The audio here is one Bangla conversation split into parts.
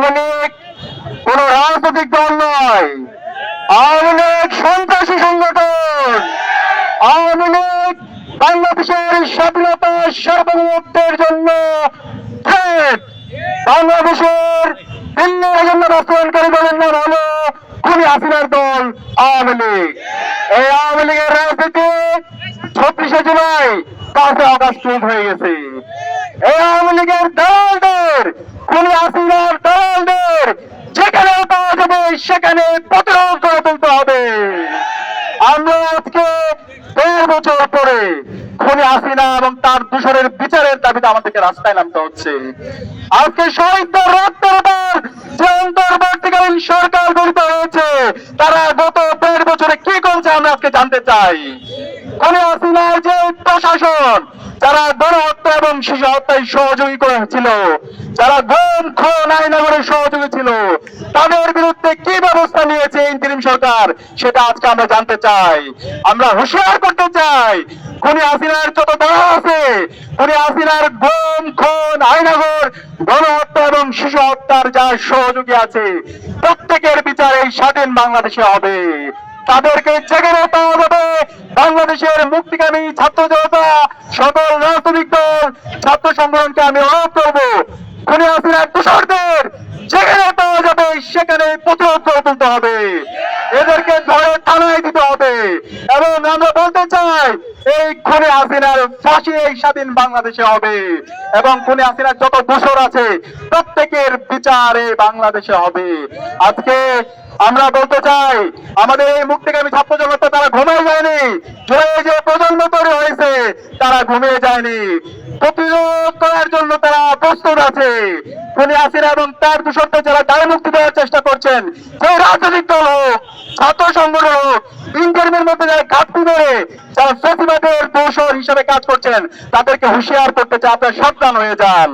আওয়ামী লীগ কোন রাজনৈতিক দল নয়, আওয়ামী লীগ সন্ত্রাসী সংগঠন। আওয়ামী লীগ বাংলাদেশের স্বাধীনতা সার্বভৌমত্বের জন্য থ্রেট। বাংলাদেশের দিল্লির এজেন্ডা বাস্তবায়নকারী দলের নাম হলো খুনি হাসিনার দল আওয়ামী লীগ। এই আওয়ামী লীগের রাজনীতি 36শে জুলাই 5 আগস্ট হয়ে গেছে। এই আওয়ামী লীগের দালালদের, খুনি হাসিনার দালালদের যেখানে পাওয়া যাবে সেখানে প্রতিরোধ করে তুলতে হবে। আমরা আজকে 1.5 বছর পরে খুনি হাসিনা এবং তার দূষণের বিচারের দাবিতে আমাদেরকে রাস্তায় নামতে হচ্ছে। আজকে শহীদদের রক্তের উপর যে অন্তর্বর্তীকালীন সরকার গঠিত হয়েছে, তারা গত 1.5 বছরে কি করেছে আমরা আজকে জানতে চাই। খুনি হাসিনার যে প্রশাসন, যারা গণহত্যা এবং শিশু হত্যায় সহযোগী করেছিল, যারা গুম খুন আইনাগরের সহযোগী ছিল, তাদের বিরুদ্ধে কি ব্যবস্থা নিয়েছে ইন্টারিম সরকার, সেটা আজকে আমরা জানতে চাই। আমরা হুঁশিয়ার করতে চাই, খুনি হাসিনার যত দল আছে, খুনি হাসিনার গুম খুন আইনাগর গণহত্যা এবং শিশু হত্যার যার সহযোগী আছে, প্রত্যেকের বিচার এই স্বাধীন বাংলাদেশে হবে। তাদেরকে যেখানে পাওয়া যাবে, বাংলাদেশের মুক্তিকামী ছাত্র জনতা, সকল রাজনৈতিক দল, ছাত্র সংগঠনকে আমি অনুরোধ করবো, খুনি হাসিনার দোষরদের যেখানে পাওয়া যাবে সেখানে প্রতিরোধ করে তুলতে হবে। এদেরকে ধরে থানায় দিতে হবে। এবং আমরা বলতে চাই, এই খুনি হাসিনার ফাঁসি এই স্বাধীন বাংলাদেশে হবে এবং খুনি হাসিনার যত দোষর আছে প্রত্যেকের বিচারে বাংলাদেশে হবে। আজকে আমরা বলতে চাই, আমাদের এই মুক্তিকামী ছাত্র জনতা তারা ঘুমিয়ে যায়নি। যে প্রজন্ম তৈরি হয়েছে তারা ঘুমিয়ে যায়নি। প্রতিরোধ করার জন্য তারা প্রস্তুত আছে। খুনি হাসিনা এবং তার দূষণদের যারা দায় মুক্তি দেওয়ার চেষ্টা করছেন, যে রাজনৈতিক দল হোক, ছাত্র সংগঠন হোক, ইন্টারভিউর মধ্যে যারা ঘাটতি ধরে যারা ফেসিবাদের দোষর হিসেবে কাজ করছেন, তাদেরকে হুঁশিয়ার করতে চাই, আপনারা সাবধান হয়ে যান।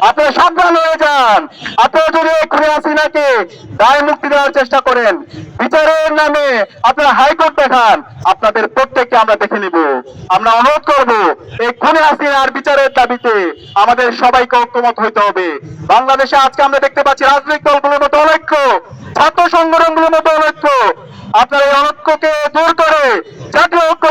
আপনারা সাবধান হয়ে যান। আপনারা যদি খুনি হাসিনাকে দায় মুক্তি দেওয়ার চেষ্টা করেন, বিচারের নামে আপনারা হাইকোর্ট দেখান, আপনাদের প্রত্যেককে আমরা দেখে নিব। আমরা অনুরোধ করব, এই খুনি হাসিনার বিচারের দাবিতে আমাদের সবাইকে ঐক্যমত হইতে হবে। বাংলাদেশে আজকে আমরা দেখতে পাচ্ছি রাজনৈতিক দলগুলোর মতো অনৈক্য, ছাত্র সংগঠনগুলোর মতো অনৈক্য। আপনারা এই অনৈক্যকে দূর করে জাতীয় ঐক্য